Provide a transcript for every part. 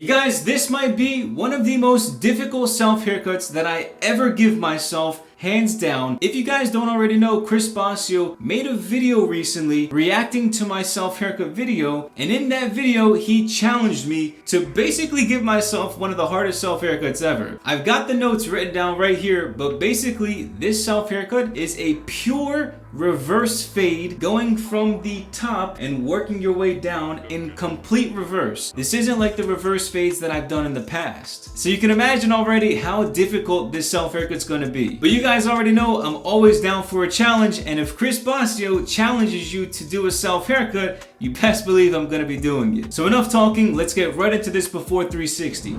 You guys, this might be one of the most difficult self haircuts that I ever give myself, hands down. If you guys don't already know, Chris Bossio made a video recently reacting to my self haircut video, and in that video he challenged me to basically give myself one of the hardest self haircuts ever. I've got the notes written down right here, but basically this self haircut is a pure reverse fade, going from the top and working your way down in complete reverse. This isn't like the reverse fades that I've done in the past. So you can imagine already how difficult this self haircut's gonna be. But you guys already know I'm always down for a challenge, and if Chris Bossio challenges you to do a self haircut, you best believe I'm gonna be doing it. So enough talking, let's get right into this before 360.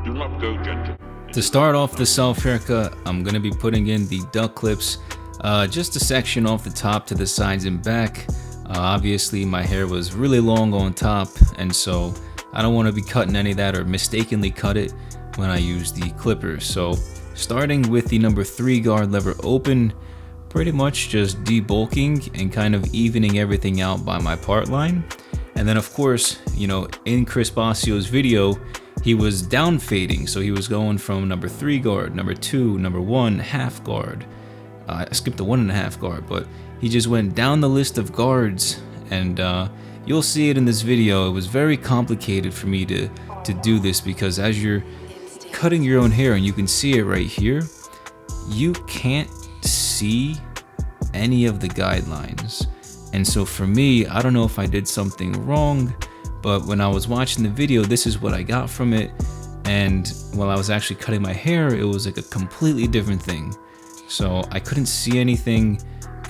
Do not go gentle. To start off the self haircut, I'm gonna be putting in the duck clips, just a section off the top to the sides and back. Obviously my hair was really long on top, and so I don't want to be cutting any of that or mistakenly cut it when I use the clippers. So starting with the number 3 guard lever open, pretty much just debulking and kind of evening everything out by my part line. And then of course, you know, in Chris Bossio's video, he was down fading, so he was going from number 3 guard, number 2, number 1, half guard. I skipped the 1.5 guard, but he just went down the list of guards, and you'll see it in this video. It was very complicated for me to do this, because as you're cutting your own hair, and you can see it right here, you can't see any of the guidelines. And so for me, I don't know if I did something wrong, but when I was watching the video, this is what I got from it. And while I was actually cutting my hair, it was like a completely different thing. So I couldn't see anything.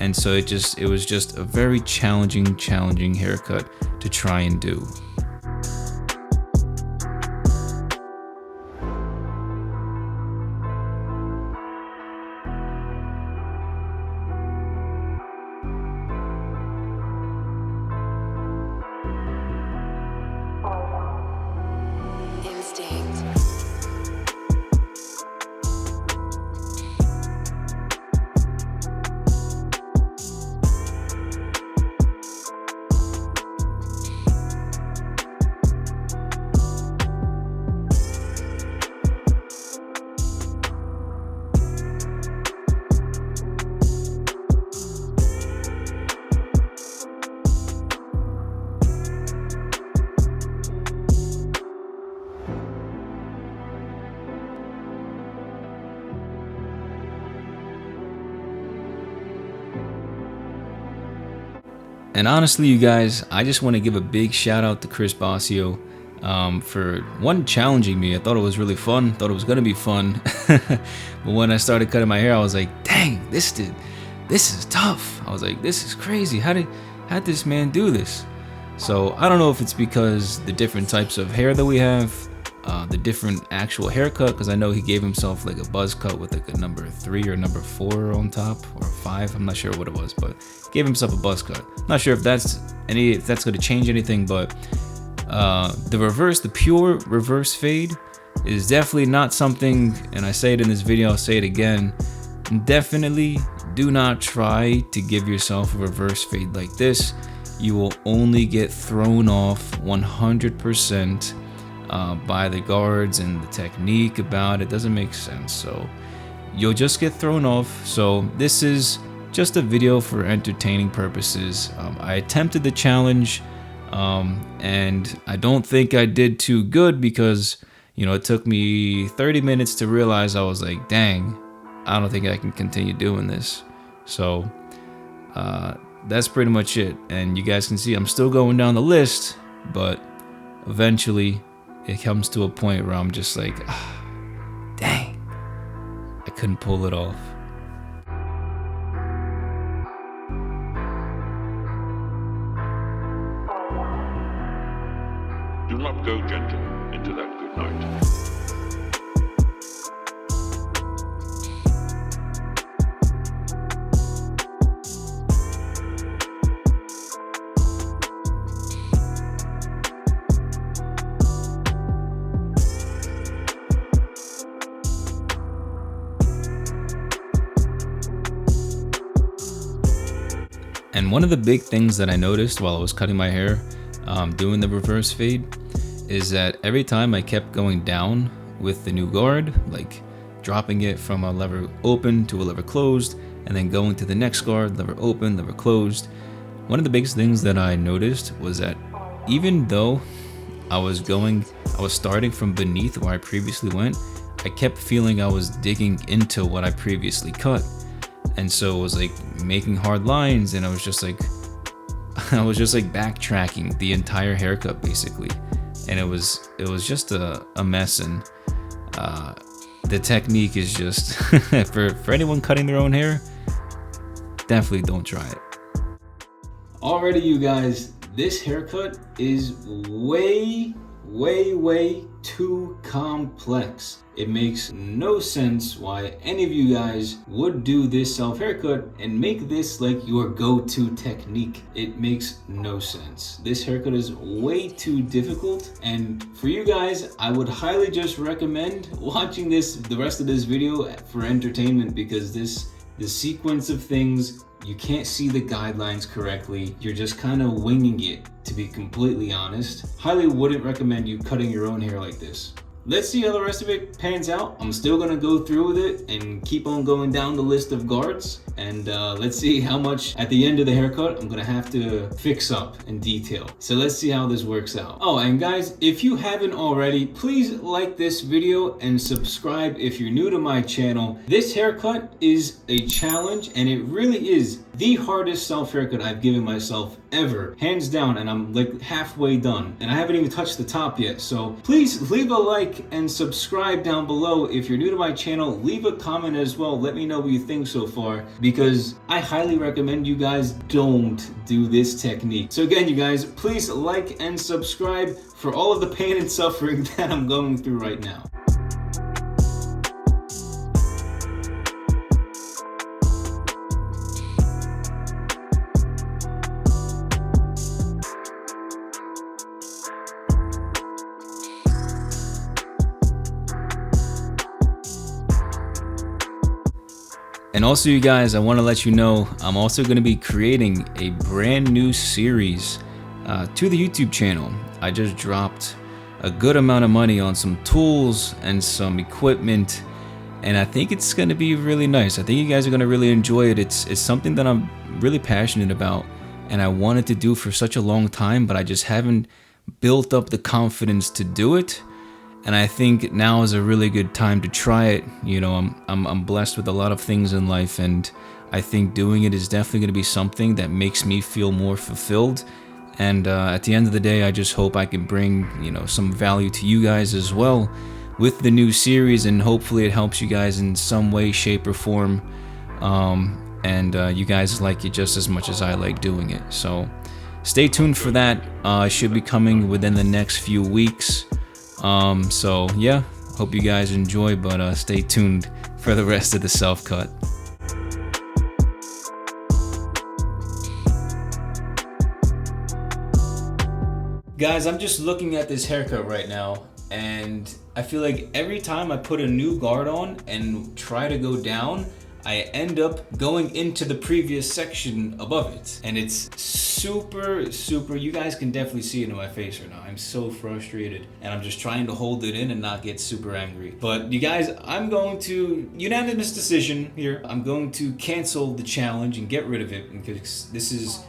And so it was just a very challenging haircut to try and do. And honestly, you guys, I just want to give a big shout out to Chris Bossio for one, challenging me. I thought it was really fun, thought it was gonna be fun. But when I started cutting my hair, I was like, dang, this is tough. I was like, this is crazy. How'd this man do this? So I don't know if it's because the different types of hair that we have, the different actual haircut, because I know he gave himself like a buzz cut with like a number 3 or number 4 on top, or 5. I'm not sure what it was, but gave himself a buzz cut. Not sure if that's going to change anything, but the pure reverse fade is definitely not something, and I say it in this video, I'll say it again, definitely do not try to give yourself a reverse fade like this. You will only get thrown off 100% by the guards, and the technique about it doesn't make sense. So you'll just get thrown off. So this is just a video for entertaining purposes. I attempted the challenge, and I don't think I did too good, because you know, it took me 30 minutes to realize I was like, dang, I don't think I can continue doing this. So that's pretty much it. And you guys can see I'm still going down the list, but eventually it comes to a point where I'm just like, dang, I couldn't pull it off. Do not go gentle into that good night. And one of the big things that I noticed while I was cutting my hair, doing the reverse fade, is that every time I kept going down with the new guard, like dropping it from a lever open to a lever closed, and then going to the next guard, lever open, lever closed. One of the biggest things that I noticed was that even though I was starting from beneath where I previously went, I kept feeling I was digging into what I previously cut. And so it was like making hard lines, and I was just like backtracking the entire haircut basically. And it was just a mess. And the technique is just for anyone cutting their own hair, definitely don't try it. Alrighty, you guys, this haircut is way too complex. It makes no sense why any of you guys would do this self haircut and make this like your go-to technique. It makes no sense. This haircut is way too difficult, and for you guys, I would highly just recommend watching the rest of this video for entertainment, because the sequence of things, you can't see the guidelines correctly. You're just kind of winging it, to be completely honest. Highly wouldn't recommend you cutting your own hair like this. Let's see how the rest of it pans out. I'm still gonna go through with it and keep on going down the list of guards. And let's see how much at the end of the haircut I'm gonna have to fix up in detail. So let's see how this works out. Oh, and guys, if you haven't already, please like this video and subscribe if you're new to my channel. This haircut is a challenge, and it really is the hardest self haircut I've given myself ever, hands down, and I'm like halfway done, and I haven't even touched the top yet. So please leave a like and subscribe down below. If you're new to my channel, leave a comment as well. Let me know what you think so far, because I highly recommend you guys don't do this technique. So again, you guys, please like and subscribe for all of the pain and suffering that I'm going through right now. And also, you guys, I want to let you know I'm also going to be creating a brand new series to the YouTube channel. I just dropped a good amount of money on some tools and some equipment, and I think it's going to be really nice. I think you guys are going to really enjoy it. It's something that I'm really passionate about, and I wanted to do for such a long time, but I just haven't built up the confidence to do it. And I think now is a really good time to try it. You know, I'm blessed with a lot of things in life, and I think doing it is definitely going to be something that makes me feel more fulfilled. And at the end of the day, I just hope I can bring, you know, some value to you guys as well with the new series, and hopefully it helps you guys in some way, shape, or form. And you guys like it just as much as I like doing it. So stay tuned for that. It should be coming within the next few weeks. So yeah, hope you guys enjoy, but stay tuned for the rest of the self cut. Guys, I'm just looking at this haircut right now, and I feel like every time I put a new guard on and try to go down, I end up going into the previous section above it. And it's super, you guys can definitely see it in my face right now. I'm so frustrated, and I'm just trying to hold it in and not get super angry. But you guys, I'm going to, unanimous decision here, I'm going to cancel the challenge and get rid of it, because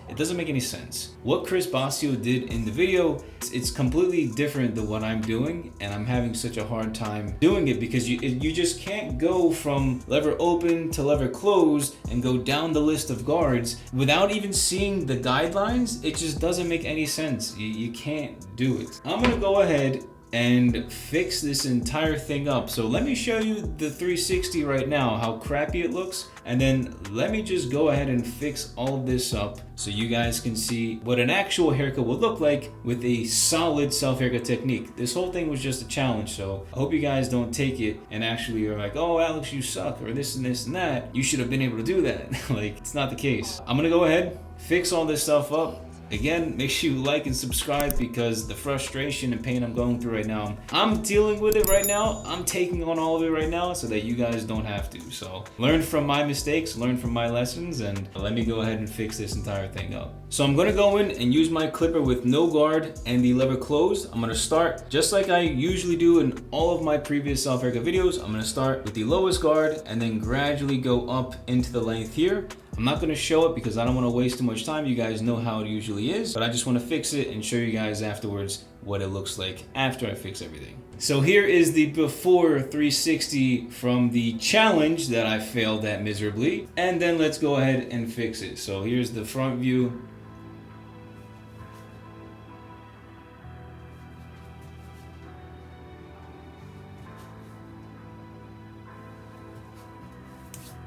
it doesn't make any sense. What Chris Bossio did in the video, it's completely different than what I'm doing, and I'm having such a hard time doing it, because you just can't go from lever open to lever closed and go down the list of guards without even seeing the guidelines. It just doesn't make any sense. You can't do it. I'm gonna go ahead and fix this entire thing up. So let me show you the 360 right now, how crappy it looks, and then let me just go ahead and fix all of this up so you guys can see what an actual haircut will look like with a solid self haircut technique. This whole thing was just a challenge, so I hope you guys don't take it and actually are like, oh, Alex, you suck, or this and this and that. You should have been able to do that. Like, it's not the case. I'm gonna go ahead, fix all this stuff up, Again, make sure you like and subscribe, because the frustration and pain I'm going through right now, I'm dealing with it right now. I'm taking on all of it right now so that you guys don't have to. So learn from my mistakes, learn from my lessons, and let me go ahead and fix this entire thing up. So I'm gonna go in and use my clipper with no guard and the lever closed. I'm gonna start just like I usually do in all of my previous self-haircut videos. I'm gonna start with the lowest guard and then gradually go up into the length here. I'm not gonna show it because I don't wanna waste too much time. You guys know how it usually is, but I just wanna fix it and show you guys afterwards what it looks like after I fix everything. So here is the before 360 from the challenge that I failed at miserably. And then let's go ahead and fix it. So here's the front view.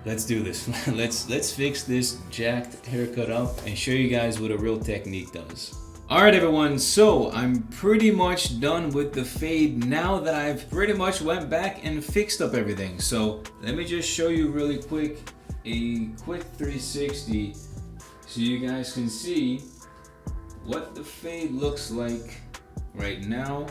Let's do this. Let's fix this jacked haircut up and show you guys what a real technique does. All right, everyone, so I'm pretty much done with the fade now that I've pretty much went back and fixed up everything. So let me just show you really quick, a quick 360 so you guys can see what the fade looks like right now.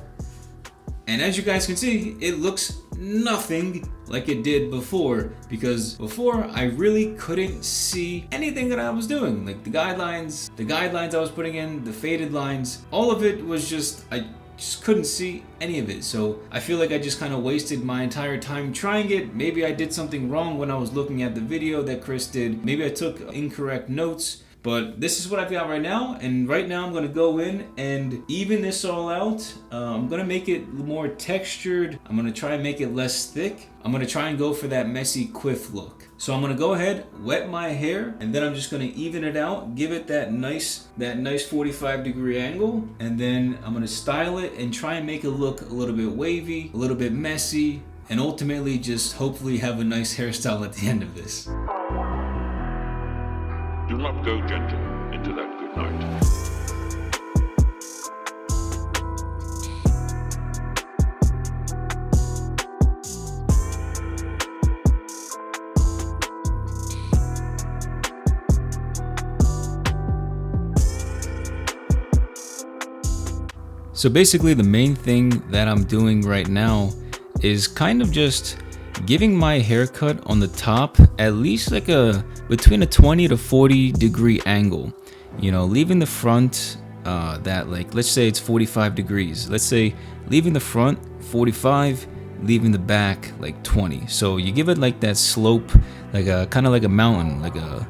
And as you guys can see, it looks nothing like it did before, because before I really couldn't see anything that I was doing. Like the guidelines I was putting in, the faded lines, all of it was just, I just couldn't see any of it. So I feel like I just kind of wasted my entire time trying it. Maybe I did something wrong when I was looking at the video that Chris did. Maybe I took incorrect notes. But this is what I've got right now, and right now I'm gonna go in and even this all out. I'm gonna make it more textured. I'm gonna try and make it less thick. I'm gonna try and go for that messy quiff look. So I'm gonna go ahead, wet my hair, and then I'm just gonna even it out, give it that nice 45-degree angle, and then I'm gonna style it and try and make it look a little bit wavy, a little bit messy, and ultimately just hopefully have a nice hairstyle at the end of this. Do not go gentle into that good night. So basically the main thing that I'm doing right now is kind of just giving my haircut on the top at least like between a 20 to 40 degree angle, you know, leaving the front that, like, let's say it's 45 degrees, let's say leaving the front 45, leaving the back like 20. So you give it like that slope, like a kind of like a mountain, like a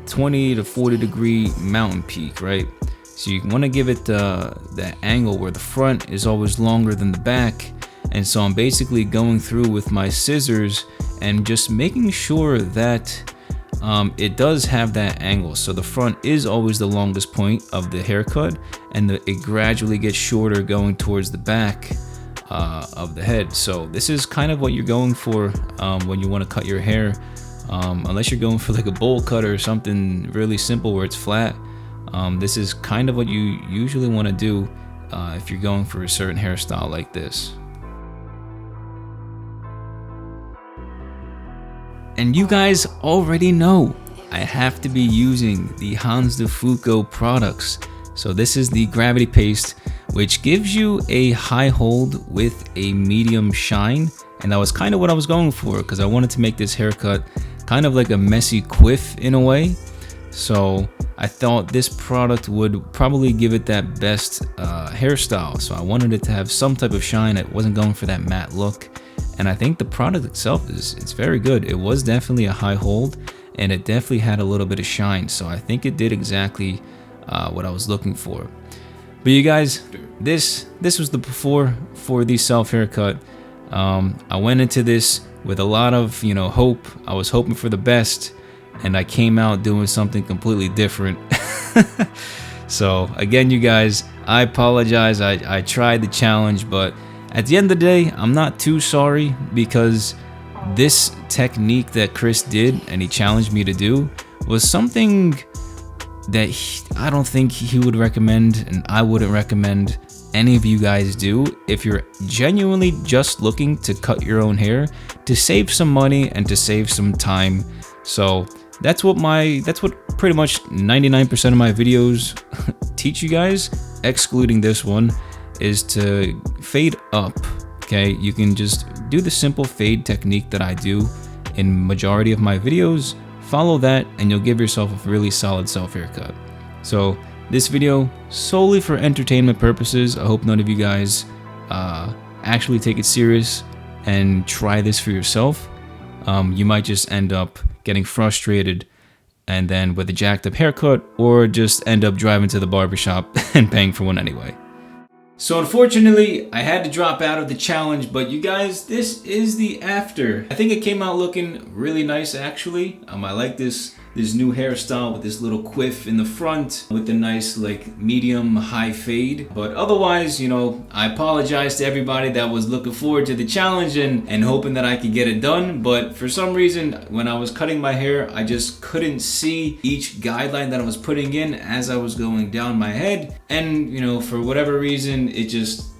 20 to 40 degree mountain peak, right? So you want to give it that angle where the front is always longer than the back. And so I'm basically going through with my scissors and just making sure that it does have that angle. So the front is always the longest point of the haircut, and it gradually gets shorter going towards the back of the head. So this is kind of what you're going for when you want to cut your hair, unless you're going for like a bowl cut or something really simple where it's flat. This is kind of what you usually want to do if you're going for a certain hairstyle like this. And you guys already know I have to be using the Hans de Foucault products. So this is the gravity paste, which gives you a high hold with a medium shine. And that was kind of what I was going for, because I wanted to make this haircut kind of like a messy quiff in a way. So I thought this product would probably give it that best hairstyle. So I wanted it to have some type of shine. I wasn't going for that matte look. And I think the product itself it's very good. It was definitely a high hold, and it definitely had a little bit of shine. So I think it did exactly what I was looking for. But you guys, this was the before for the self haircut. I went into this with a lot of hope. I was hoping for the best, and I came out doing something completely different. So again, you guys, I apologize. I tried the challenge, but at the end of the day, I'm not too sorry, because this technique that Chris did and he challenged me to do was something that I don't think he would recommend, and I wouldn't recommend any of you guys do if you're genuinely just looking to cut your own hair, to save some money and to save some time. So that's what pretty much 99% of my videos teach you guys, excluding this one, is to fade up. Okay, you can just do the simple fade technique that I do in majority of my videos. Follow that and you'll give yourself a really solid self haircut. So this video solely for entertainment purposes. I hope none of you guys actually take it serious and try this for yourself. You might just end up getting frustrated and then with a jacked up haircut, or just end up driving to the barbershop and paying for one anyway. So unfortunately, I had to drop out of the challenge, but you guys, this is the after. I think it came out looking really nice actually. I like this new hairstyle with this little quiff in the front with the nice like medium high fade. But otherwise, you know, I apologize to everybody that was looking forward to the challenge and hoping that I could get it done. But for some reason, when I was cutting my hair, I just couldn't see each guideline that I was putting in as I was going down my head. And you know, for whatever reason,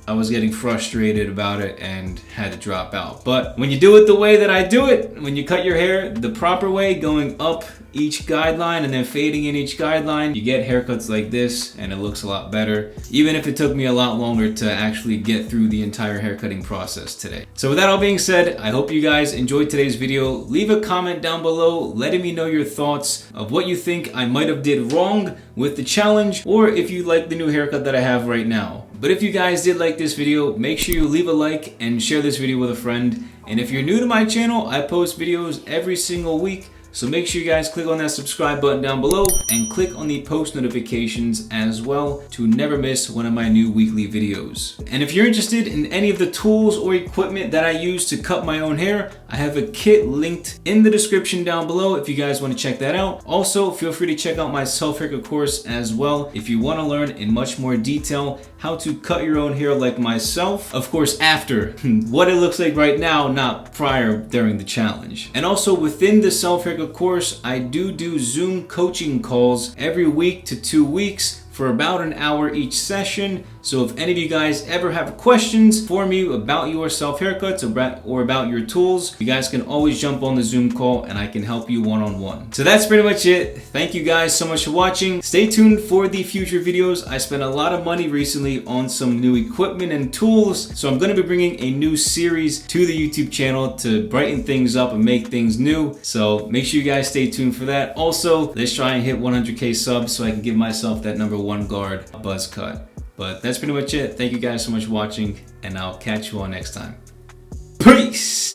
I was getting frustrated about it and had to drop out. But when you do it the way that I do it, when you cut your hair the proper way, going up each guideline and then fading in each guideline, you get haircuts like this and it looks a lot better, even if it took me a lot longer to actually get through the entire haircutting process today. So with that all being said, I hope you guys enjoyed today's video. Leave a comment down below letting me know your thoughts of what you think I might have did wrong with the challenge, or if you like the new haircut that I have right now. But if you guys did like this video, make sure you leave a like and share this video with a friend. And if you're new to my channel, I post videos every single week. So make sure you guys click on that subscribe button down below and click on the post notifications as well to never miss one of my new weekly videos. And if you're interested in any of the tools or equipment that I use to cut my own hair, I have a kit linked in the description down below if you guys want to check that out. Also, feel free to check out my self-haircut course as well if you want to learn in much more detail how to cut your own hair like myself. Of course, after what it looks like right now, not prior during the challenge. And also within the self-haircut course, I do Zoom coaching calls every week to 2 weeks for about an hour each session. So if any of you guys ever have questions for me about your self haircuts or about your tools, you guys can always jump on the Zoom call and I can help you one-on-one. So that's pretty much it. Thank you guys so much for watching. Stay tuned for the future videos. I spent a lot of money recently on some new equipment and tools, so I'm going to be bringing a new series to the YouTube channel to brighten things up and make things new. So make sure you guys stay tuned for that. Also, let's try and hit 100K subs so I can give myself that #1 guard buzz cut. But that's pretty much it. Thank you guys so much for watching, and I'll catch you all next time. Peace!